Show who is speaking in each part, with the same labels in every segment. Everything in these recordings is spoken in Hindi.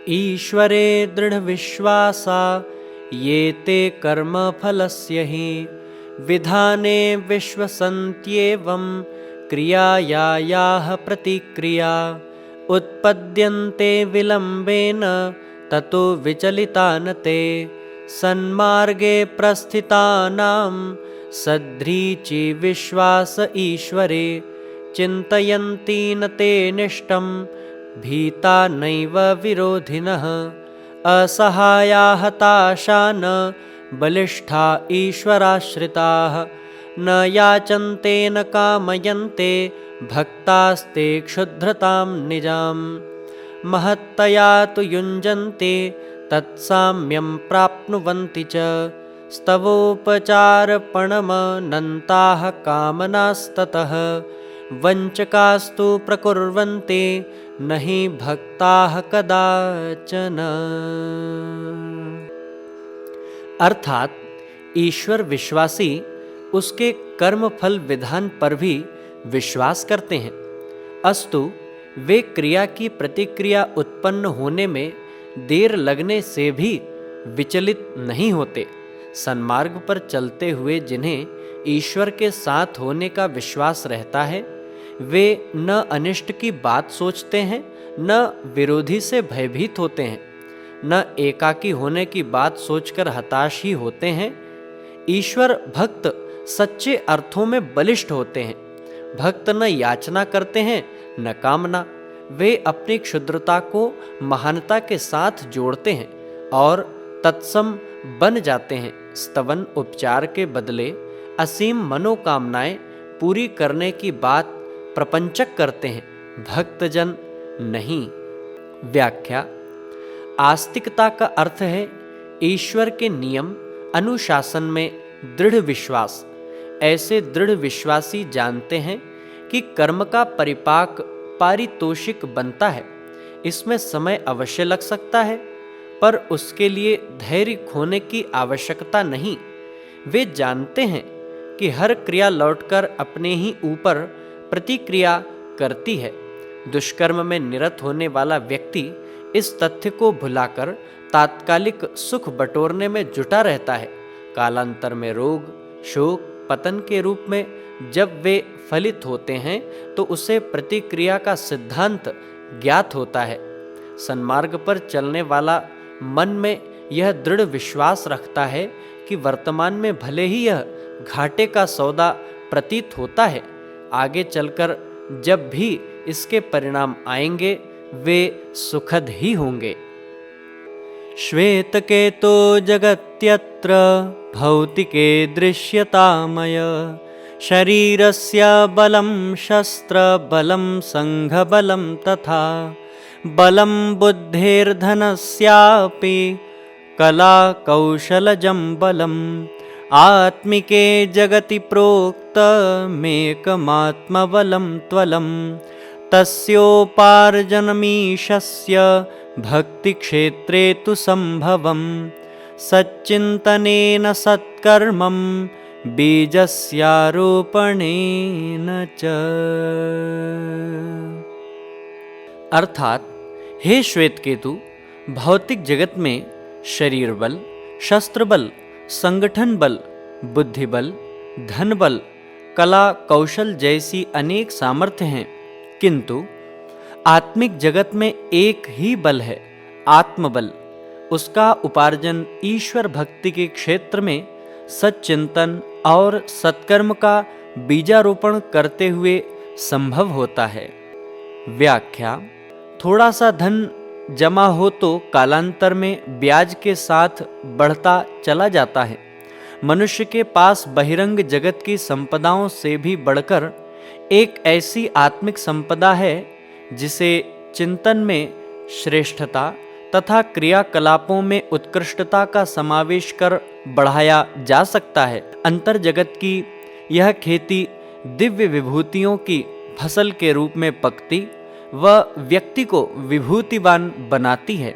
Speaker 1: ईश्वरे दृढविश्वासा ये ते कर्मफलस्य हि विधाने विश्वसन्त्येवं क्रियायाः प्रतिक्रिया उत्पद्यन्ते विलम्बेन ततो विचलिता न ते सन्मार्गे प्रस्थितानां सद्ध्रीचि विश्वास ईश्वरे चिन्तयन्ति न ते निष्टं भीता नैव विरोधिनः असहाया हताशा न बलिष्ठा ईश्वराश्रिताः न याचन्ते न कामयन्ते भक्तास्ते क्षुद्रतां निजाम् महत्तया तु युञ्जन्ते तत्साम्यं प्राप्नुवन्ति च स्तवोपचारपणमनन्ताः कामनास्ततः वञ्चकास्तु प्रकुर्वन्ते न हि भक्ताः कदाचन। अर्थात ईश्वर विश्वासी उसके कर्म फल विधान पर भी विश्वास करते हैं, अस्तु वे क्रिया की प्रतिक्रिया उत्पन्न होने में देर लगने से भी विचलित नहीं होते। सन्मार्ग पर चलते हुए जिन्हें ईश्वर के साथ होने का विश्वास रहता है, वे न अनिष्ट की बात सोचते हैं, न विरोधी से भयभीत होते हैं, न एकाकी होने की बात सोचकर हताश ही होते हैं। ईश्वर भक्त सच्चे अर्थों में बलिष्ठ होते हैं। भक्त न याचना करते हैं न कामना। वे अपनी क्षुद्रता को महानता के साथ जोड़ते हैं और तत्सम बन जाते हैं। स्तवन उपचार के बदले असीम मनोकामनाएं पूरी करने की बात प्रपंचक करते हैं, भक्तजन नहीं। व्याख्या। आस्तिकता का अर्थ है ईश्वर के नियम अनुशासन में दृढ़ विश्वास। ऐसे दृढ़ विश्वासी जानते हैं कि कर्म का परिपाक पारितोषिक बनता है। इसमें समय अवश्य लग सकता है, पर उसके लिए धैर्य खोने की आवश्यकता नहीं। वे जानते हैं कि हर क्रिया लौटकर अपने ही ऊपर प्रतिक्रिया करती है। दुष्कर्म में निरत होने वाला व्यक्ति इस तथ्य को भुलाकर तात्कालिक सुख बटोरने में जुटा रहता है। कालांतर में रोग, शोक, पतन के रूप में जब वे फलित होते हैं तो उसे प्रतिक्रिया का सिद्धांत ज्ञात होता है। सन्मार्ग पर चलने वाला मन में यह दृढ़ विश्वास रखता है कि वर्तमान में भले ही यह घाटे का सौदा प्रतीत होता है, आगे चलकर जब भी इसके परिणाम आएंगे वे सुखद ही होंगे। श्वेतकेतो जगत्यत्र भौतिके दृश्यतामय शरीरस्य बलं शस्त्रबलं संघबलं तथा बलं बुद्धेर्धनस्यापि कलाकौशलजं बलम् आत्मिके जगति प्रोक्तमेकमात्मबलं त्वलं तस्योपार्जनमीशस्य भक्तिक्षेत्रे तु संभवं सच्चिन्तनेन सत्कर्मं बीजस्यारोपणेन च। अर्थात हे श्वेतकेतु, भौतिक जगत में शरीर बल, शस्त्र बल, संगठन बल, बुद्धि बल, धन बल, कला कौशल जैसी अनेक सामर्थ्य हैं, किंतु आत्मिक जगत में एक ही बल है, आत्मबल। उसका उपार्जन ईश्वर भक्ति के क्षेत्र में सच्चिंतन और सत्कर्म का बीजारोपण करते हुए संभव होता है। व्याख्या। थोड़ा सा धन जमा हो तो कालांतर में ब्याज के साथ बढ़ता चला जाता है। मनुष्य के पास बहिरंग जगत की संपदाओं से भी बढ़कर एक ऐसी आत्मिक संपदा है जिसे चिंतन में श्रेष्ठता तथा क्रियाकलापों में उत्कृष्टता का समावेश कर बढ़ाया जा सकता है। अंतर जगत की यह खेती दिव्य विभूतियों की फसल के रूप में पकती व व्यक्ति को विभूतिवान बनाती है।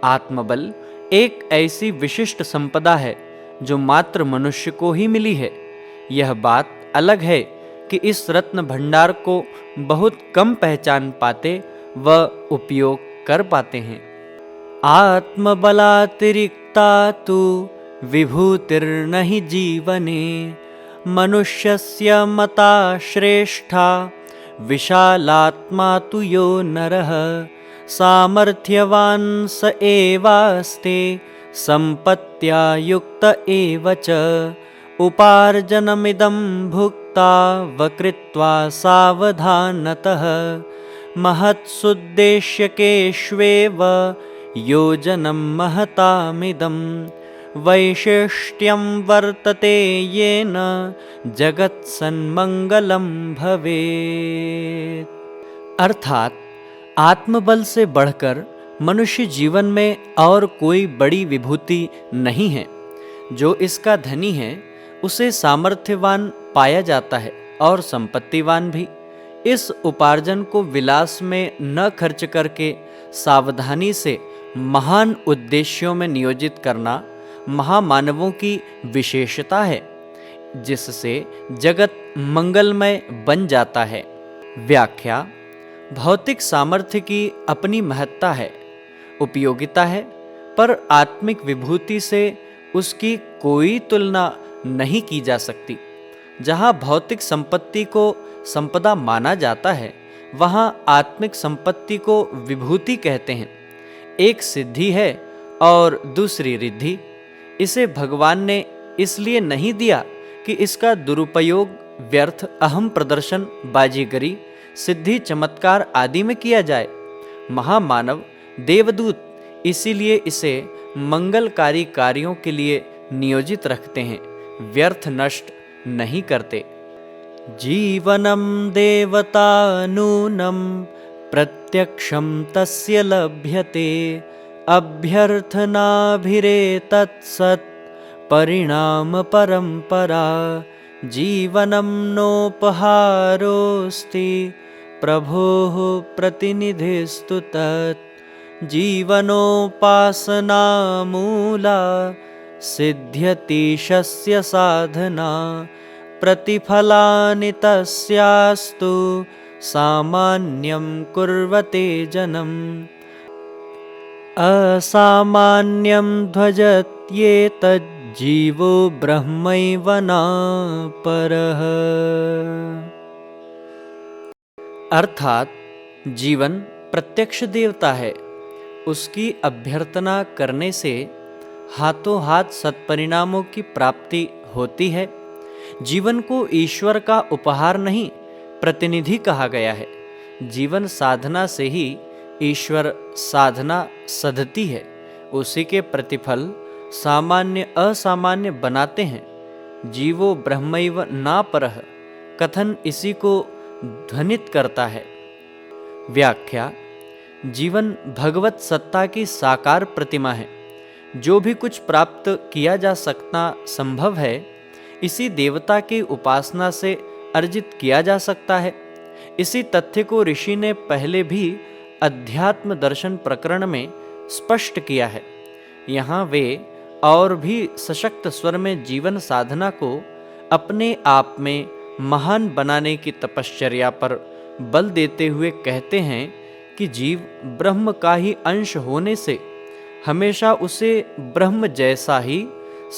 Speaker 1: आत्मबल एक ऐसी विशिष्ट संपदा है जो मात्र मनुष्य को ही मिली है। यह बात अलग है कि इस रत्न भंडार को बहुत कम पहचान पाते व उपयोग कर पाते हैं। आत्मबलातिरिक्ता तु विभूतिर्न हि जीवने मनुष्यस्य मता श्रेष्ठा विशालात्मा तु यो नरः सामर्थ्यवान् स एवास्ते सम्पत्त्या युक्त एव च उपार्जनमिदं भुक्ता वकृत्वा सावधानतः महत्सुद्देश्यकेष्वेव योजनं महतामिदं वैशिष्ट्यं वर्तते येन जगत्सन्मंगलं भवेत्। अर्थात आत्मबल से बढ़कर मनुष्य जीवन में और कोई बड़ी विभूति नहीं है। जो इसका धनी है उसे सामर्थ्यवान पाया जाता है और संपत्तिवान भी। इस उपार्जन को विलास में न खर्च करके सावधानी से महान उद्देश्यों में नियोजित करना महामानवों की विशेषता है, जिससे जगत मंगलमय बन जाता है। व्याख्या: भौतिक सामर्थ्य की अपनी महत्ता है, उपयोगिता है, पर आत्मिक विभूति से उसकी कोई तुलना नहीं की जा सकती। जहाँ भौतिक संपत्ति को संपदा माना जाता है, वहाँ आत्मिक संपत्ति को विभूति कहते हैं। एक सिद्धि है और दूसरी रिद्धि। इसे भगवान ने इसलिए नहीं दिया कि इसका दुरुपयोग व्यर्थ अहम प्रदर्शन, बाजीगरी, सिद्धि, चमत्कार आदि में किया जाए। महामानव, देवदूत इसीलिए इसे मंगलकारी कार्यों के लिए नियोजित रखते हैं, व्यर्थ नष्ट नहीं करते। जीवनं देवतानूनं प्रत्यक्षं तस्य लभ्यते अभ्यर्थनाभिरेतत्सत् परिणाम परंपरा जीवनं नोपहारोऽस्ति प्रभोः प्रतिनिधिस्तु तत् जीवनोपासनामूला सिद्ध्यतीशस्य साधना प्रतिफलानि तस्यास्तु सामान्यं कुर्वते जनम् असामान्यं ध्वजत्येतज्जीवो ब्रह्मैव नापरः। अर्थात जीवन प्रत्यक्ष देवता है। उसकी अभ्यर्थना करने से हाथों हाथ सत्परिणामों की प्राप्ति होती है। जीवन को ईश्वर का उपहार नहीं, प्रतिनिधि कहा गया है। जीवन साधना से ही ईश्वर साधना सधती है। उसी के प्रतिफल सामान्य असामान्य बनाते हैं। जीवो ब्रह्मैव नापरः कथन इसी को ध्वनित करता है। व्याख्या: जीवन भगवत सत्ता की साकार प्रतिमा है। जो भी कुछ प्राप्त किया जा सकना संभव है, इसी देवता की उपासना से अर्जित किया जा सकता है। इसी तथ्य को ऋषि ने पहले भी अध्यात्म दर्शन प्रकरण में स्पष्ट किया है। यहाँ वे और भी सशक्त स्वर में जीवन साधना को अपने आप में महान बनाने की तपश्चर्या पर बल देते हुए कहते हैं कि जीव ब्रह्म का ही अंश होने से हमेशा उसे ब्रह्म जैसा ही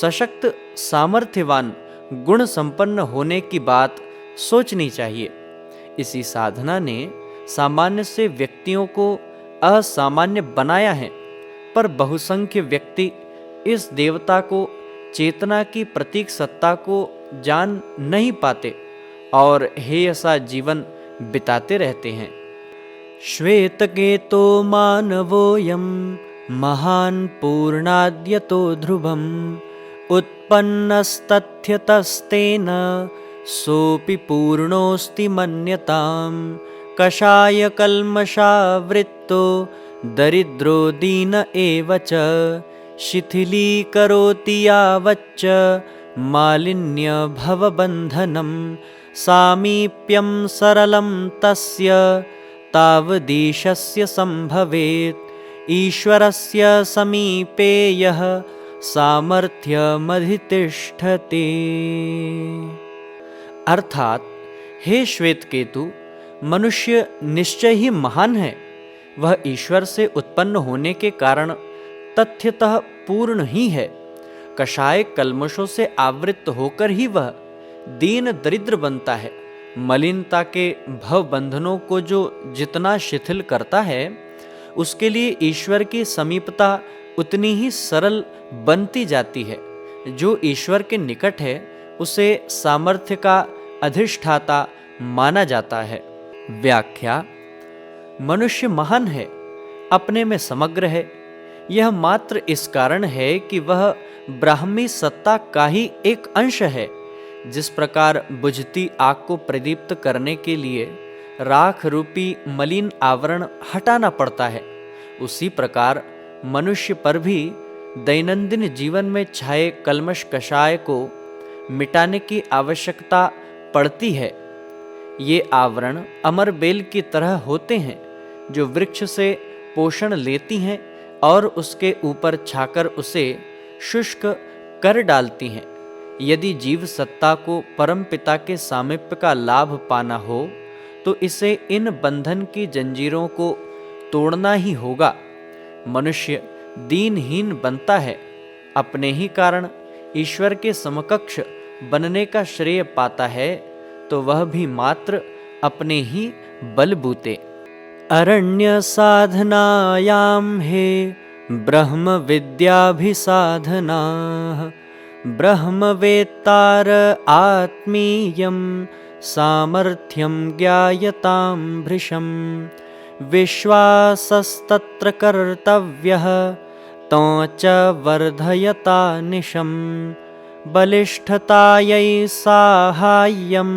Speaker 1: सशक्त, सामर्थ्यवान, गुण संपन्न होने की बात सोचनी चाहिए। इसी साधना ने सामान्य से व्यक्तियों को असामान्य बनाया है, पर बहुसंख्य व्यक्ति इस देवता को, चेतना की प्रतीक सत्ता को जान नहीं पाते और हेयसा जीवन बिताते रहते हैं। श्वेतकेतो मानवोऽयं महान् पूर्णाद्यतो ध्रुवम् उत्पन्नस्तथ्यतस्तेन सोऽपि पूर्णोऽस्ति मन्यताम् कषायकल्मषावृत्तो दरिद्रो दीन एव च शिथिलीकरोति यावच्च मालिन्यभवबन्धनं सामीप्यं सरलं तस्य तावदीशस्य संभवेत् ईश्वरस्य समीपे यः सामर्थ्यमधितिष्ठते। अर्थात, हे श्वेतकेतु, मनुष्य निश्चय ही महान है। वह ईश्वर से उत्पन्न होने के कारण तथ्यतः पूर्ण ही है। कषाय कल्मशों से आवृत होकर ही वह दीन दरिद्र बनता है। मलिनता के भव बंधनों को जो जितना शिथिल करता है, उसके लिए ईश्वर की समीपता उतनी ही सरल बनती जाती है। जो ईश्वर के निकट है उसे सामर्थ्य का अधिष्ठाता माना जाता है। व्याख्या: मनुष्य महान है, अपने में समग्र है। यह मात्र इस कारण है कि वह ब्राह्मी सत्ता का ही एक अंश है। जिस प्रकार बुझती आग को प्रदीप्त करने के लिए राख रूपी मलिन आवरण हटाना पड़ता है, उसी प्रकार मनुष्य पर भी दैनंदिन जीवन में छाए कल्मश कषाय को मिटाने की आवश्यकता पड़ती है। ये आवरण अमर बेल की तरह होते हैं, जो वृक्ष से पोषण लेती हैं और उसके ऊपर छाकर उसे शुष्क कर डालती हैं। यदि जीव सत्ता को परम पिता के सामीप्य का लाभ पाना हो तो इसे इन बंधन की जंजीरों को तोड़ना ही होगा। मनुष्य दीनहीन बनता है, अपने ही कारण ईश्वर के समकक्ष बनने का श्रेय पाता है, तो वह भी मात्र अपने ही बलबूते। अरण्य साधनायां हे ब्रह्म विद्याभिसाधना ब्रह्मवेत्तार आत्मीयं सामर्थ्यं ज्ञायतां भृशं विश्वासस्तत्र कर्तव्यः तं च वर्धयता निशं बलिष्ठतायै साहाय्यं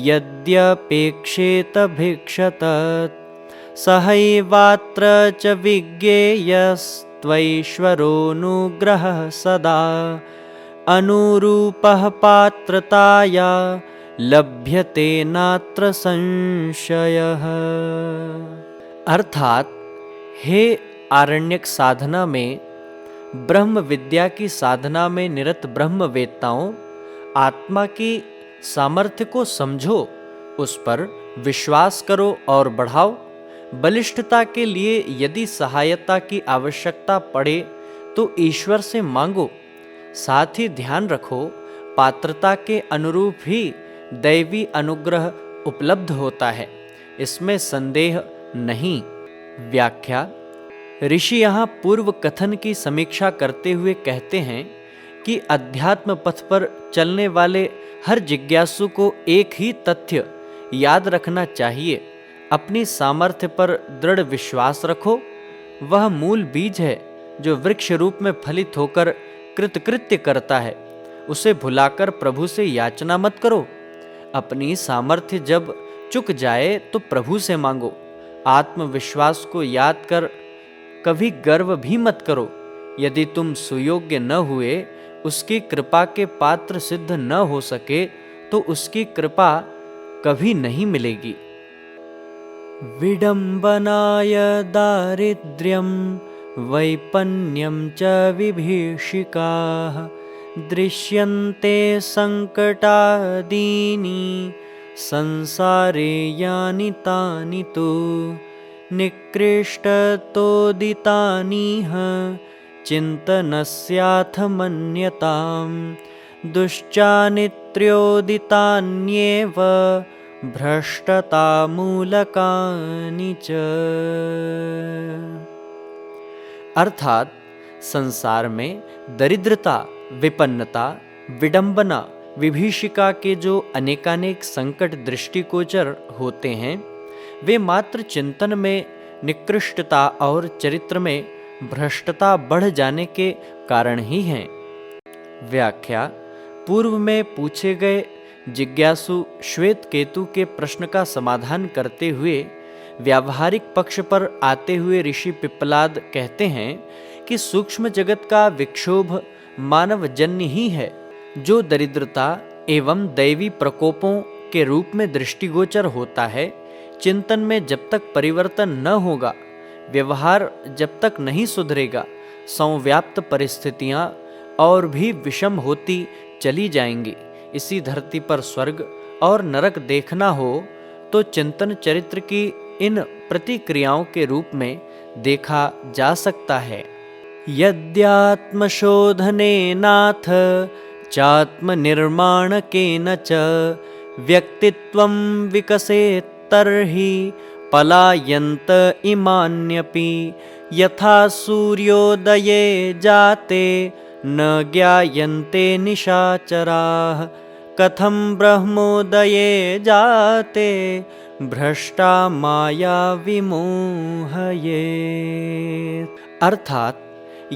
Speaker 1: यद्यपेक्षेत भिक्षत सहैवात्र च विज्ञेयस्त्वैश्वरोऽनुग्रहः सदा अनुरूपः पात्रताया लभ्यते नात्र संशयः। अर्थात हे आरण्यक साधना में ब्रह्म विद्या की साधना में निरत ब्रह्मवेत्ताओं, आत्मा की सामर्थ्य को समझो, उस पर विश्वास करो और बढ़ाओ। बलिष्ठता के लिए यदि सहायता की आवश्यकता पड़े तो ईश्वर से मांगो। साथ ही ध्यान रखो, पात्रता के अनुरूप ही दैवी अनुग्रह उपलब्ध होता है, इसमें संदेह नहीं। व्याख्या: ऋषि यहाँ पूर्व कथन की समीक्षा करते हुए कहते हैं कि अध्यात्म पथ पर चलने वाले हर जिज्ञासु को एक ही तथ्य याद रखना चाहिए। अपनी सामर्थ्य पर दृढ़ विश्वास रखो। वह मूल बीज है जो वृक्ष रूप में फलित होकर कृतकृत्य करता है। उसे भुलाकर प्रभु से याचना मत करो। अपनी सामर्थ्य जब चुक जाए तो प्रभु से मांगो। आत्मविश्वास को याद कर कभी गर्व भी मत करो। यदि तुम सुयोग्य न हुए, उसकी कृपा के पात्र सिद्ध न हो सके, तो उसकी कृपा कभी नहीं मिलेगी। विडम्बनाय दारिद्र्यं वैपन्यं च विभीषिकाः दृश्यन्ते संकटादीनि संसारे यानि तानि तु निकृष्टतोदितानिह चिन्तनस्याथ मन्यतां दुश्चानित्र्योदितान्येव भ्रष्टतामूलकानि च। अर्थात संसार में दरिद्रता, विपन्नता, विडंबना, विभीषिका के जो अनेकानेक संकट दृष्टिगोचर होते हैं, वे मात्र चिंतन में निकृष्टता और चरित्र में भ्रष्टता बढ़ जाने के कारण ही हैं। व्याख्या: पूर्व में पूछे गए जिज्ञासु श्वेत केतु के प्रश्न का समाधान करते हुए व्यावहारिक पक्ष पर आते हुए ऋषि पिप्पलाद कहते हैं कि सूक्ष्म जगत का विक्षोभ मानवजन्य ही है। जो दरिद्रता एवं दैवी प्रकोपों के रूप में दृष्टिगोचर होता है, चिंतन में जब तक परिवर्तन न होगा, व्यवहार जब तक नहीं सुधरेगा, संव्याप्त परिस्थितियां और भी विषम होती चली जाएंगी। इसी धरती पर स्वर्ग और नरक देखना हो तो चिंतन चरित्र की इन प्रतिक्रियाओं के रूप में देखा जा सकता है। यद्यात्मशोधनेनाथ चात्मनिर्माणकेन च व्यक्तित्वं विकसेत् तर्हि पलायन्त इमान्यपि। यथा सूर्योदये जाते न ज्ञायन्ते निशाचराः, कथं ब्रह्मोदये जाते भ्रष्टा माया विमोहये। अर्थात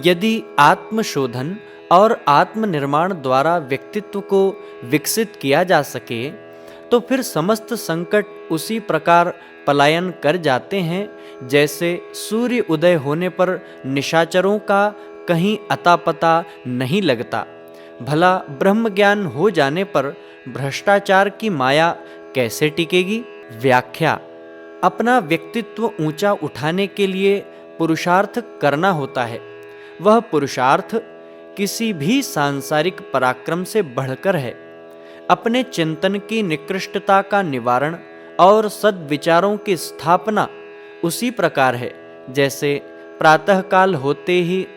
Speaker 1: यदि आत्मशोधन और आत्मनिर्माण द्वारा व्यक्तित्व को विकसित किया जा सके तो फिर समस्त संकट उसी प्रकार पलायन कर जाते हैं जैसे सूर्य उदय होने पर निशाचरों का कहीं अता पता नहीं लगता। भला ब्रह्म ज्ञान हो जाने पर भ्रष्टाचार की माया कैसे टिकेगी? व्याख्या: अपना व्यक्तित्व ऊंचा उठाने के लिए पुरुषार्थ करना होता है। वह पुरुषार्थ किसी भी सांसारिक पराक्रम से बढ़कर है। अपने चिंतन की निकृष्टता का निवारण और सद्विचारों की स्थापना उसी प्रकार है जैसे प्रातःकाल होते ही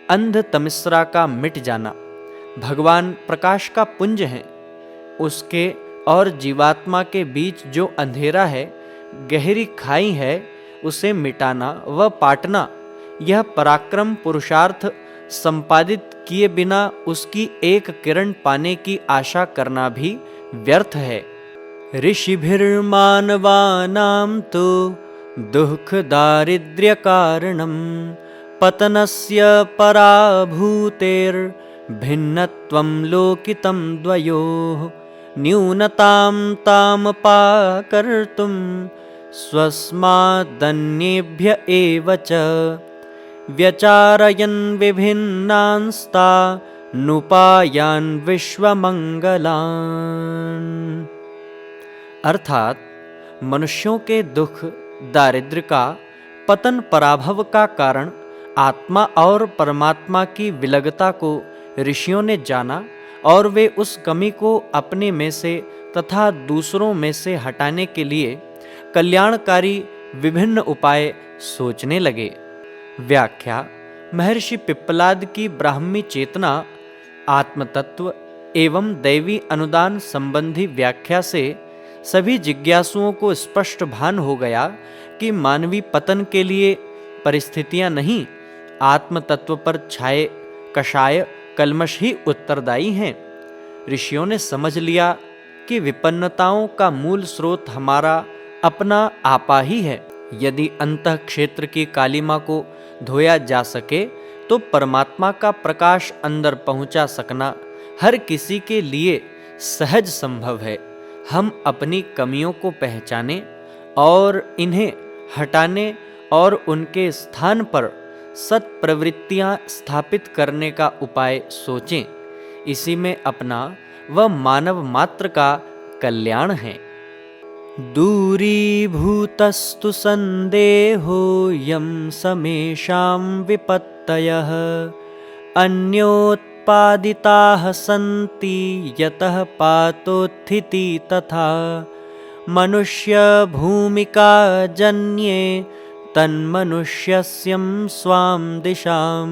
Speaker 1: अंध तमिस्रा का मिट जाना। भगवान प्रकाश का पुंज है, उसके और जीवात्मा के बीच जो अंधेरा है, गहरी खाई है, उसे मिटाना व पाटना, यह पराक्रम पुरुषार्थ संपादित किए बिना उसकी एक किरण पाने की आशा करना भी व्यर्थ है। ऋषिभिर्मानवानां तु दुःख दारिद्र्य कारणं पतनस्य पराभूतेर्भिन्नत्वं लोकितं द्वयोः न्यूनतां तामपाकर्तुं स्वस्मादन्येभ्य एव च व्यचारयन् विभिन्नांस्ता नुपायान् विश्वमंगलान्। अर्थात मनुष्यों के दुख दारिद्र्य का पतन पराभव का कारण आत्मा और परमात्मा की विलगता को ऋषियों ने जाना और वे उस कमी को अपने में से तथा दूसरों में से हटाने के लिए कल्याणकारी विभिन्न उपाय सोचने लगे। व्याख्या: महर्षि पिप्पलाद की ब्राह्मी चेतना आत्मतत्व एवं दैवी अनुदान संबंधी व्याख्या से सभी जिज्ञासुओं को स्पष्ट भान हो गया कि मानवी पतन के लिए परिस्थितियां नहीं, आत्मतत्व पर छाए कषाय कल्मष ही उत्तरदायी हैं। ऋषियों ने समझ लिया कि विपन्नताओं का मूल स्रोत हमारा अपना आपा ही है। यदि अंतः क्षेत्र की कालिमा को धोया जा सके तो परमात्मा का प्रकाश अंदर पहुंचा सकना हर किसी के लिए सहज संभव है। हम अपनी कमियों को पहचानें और इन्हें हटाने और उनके स्थान पर सत्प्रवृत्तियां स्थापित करने का उपाय सोचें। इसी में अपना व मानव मात्र का कल्याण है। दूरीभूतस्तु संदेहो यं समेषां विपत्तयः अन्योत्पादिताः सन्ति यतः पातोत्थिति तथा मनुष्य भूमिका जन्ये तन्मनुष्यस्यं स्वां दिशां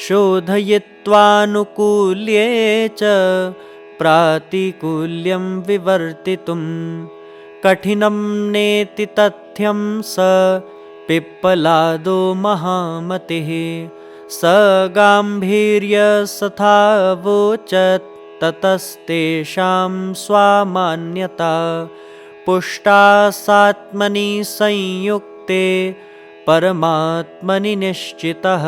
Speaker 1: शोधयित्वानुकूल्ये च प्रातिकूल्यं विवर्तितुं कठिनं नेति तथ्यं स पिप्पलादो महामतिः स गाम्भीर्यसथावोचत् ततस्तेषां स्वामान्यता पुष्टा सात्मनि संयुक्ते परमात्मनि निश्चितः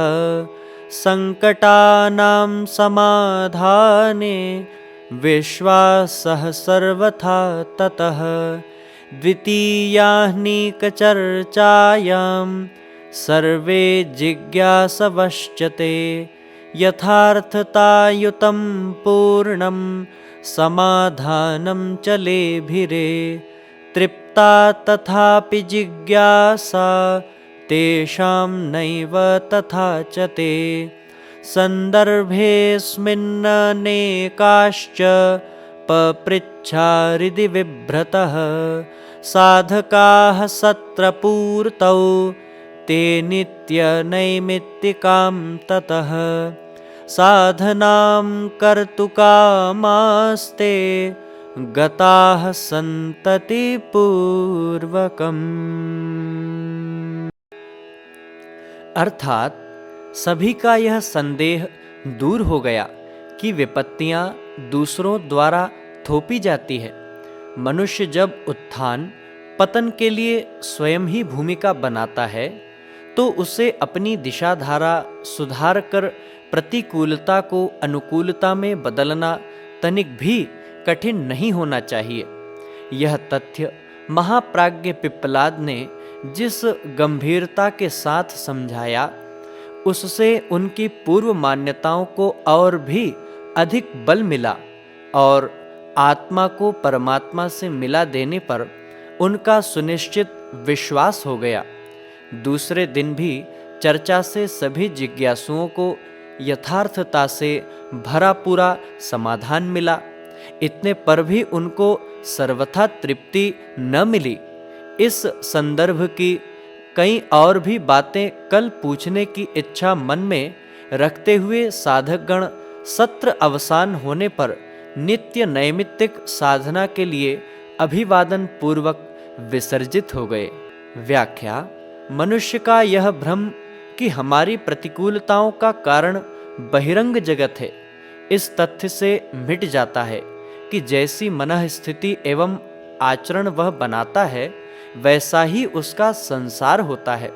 Speaker 1: संकटानां समाधाने विश्वासः सर्वथा ततः द्वितीयाह्निकचर्चायां सर्वे जिज्ञासवश्चते यथार्थतायुतं पूर्णं समाधानं च लेभिरे तृप्ता तथापि जिज्ञासा तेषां नैव तथा च ते सन्दर्भेऽस्मिन्ननेकाश्च पपृच्छारिति बिभ्रतः साधकाः सत्रपूर्तौ ते नित्यनैमित्तिकां ततः साधनां कर्तुकामास्ते गताः सन्ततिपूर्वकम्। अर्थात सभी का यह संदेह दूर हो गया कि विपत्तियां दूसरों द्वारा थोपी जाती है। मनुष्य जब उत्थान पतन के लिए स्वयं ही भूमिका बनाता है तो उसे अपनी दिशाधारा सुधार कर प्रतिकूलता को अनुकूलता में बदलना तनिक भी कठिन नहीं होना चाहिए। यह तथ्य महाप्राज्ञ पिप्पलाद ने जिस गंभीरता के साथ समझाया, उससे उनकी पूर्व मान्यताओं को और भी अधिक बल मिला और आत्मा को परमात्मा से मिला देने पर उनका सुनिश्चित विश्वास हो गया। दूसरे दिन भी चर्चा से सभी जिज्ञासुओं को यथार्थता से भरा पूरा समाधान मिला। इतने पर भी उनको सर्वथा तृप्ति न मिली। इस संदर्भ की कई और भी बातें कल पूछने की इच्छा मन में रखते हुए साधकगण सत्र अवसान होने पर नित्य नैमित्तिक साधना के लिए अभिवादन पूर्वक विसर्जित हो गए। व्याख्या: मनुष्य का यह भ्रम कि हमारी प्रतिकूलताओं का कारण बहिरंग जगत है, इस तथ्य से मिट जाता है कि जैसी मनः स्थिति एवं आचरण वह बनाता है वैसा ही उसका संसार होता है।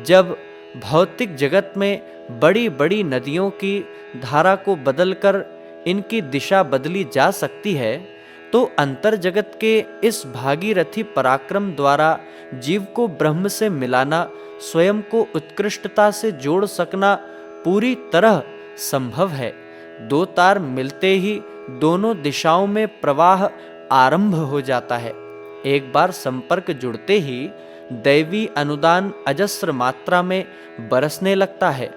Speaker 1: जब भौतिक जगत में बड़ी बड़ी नदियों की धारा को बदलकर इनकी दिशा बदली जा सकती है, तो अंतर जगत के इस भागीरथी पराक्रम द्वारा जीव को ब्रह्म से मिलाना, स्वयं को उत्कृष्टता से जोड़ सकना पूरी तरह संभव है। दो तार मिलते ही दोनों दिशाओं में प्रवाह आरंभ हो जाता है। एक बार संपर्क जुड़ते ही दैवी अनुदान अजस्र मात्रा में बरसने लगता है।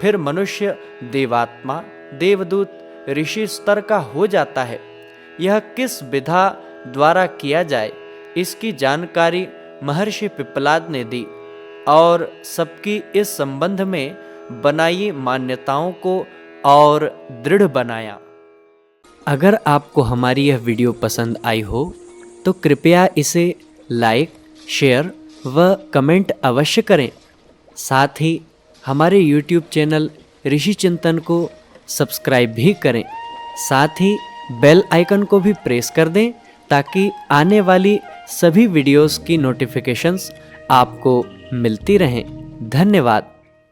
Speaker 1: फिर मनुष्य देवात्मा, देवदूत, ऋषि स्तर का हो जाता है। यह किस विधा द्वारा किया जाए, इसकी जानकारी महर्षि पिप्पलाद ने दी और सबकी इस संबंध में बनाई मान्यताओं को और दृढ़ बनाया। अगर आपको हमारी यह वीडियो पसंद आई हो तो कृपया इसे लाइक, शेयर व कमेंट अवश्य करें। साथ ही हमारे YouTube चैनल ऋषि चिंतन को सब्सक्राइब भी करें। साथ ही बेल आइकन को भी प्रेस कर दें ताकि आने वाली सभी वीडियोस की नोटिफिकेशंस आपको मिलती रहें। धन्यवाद।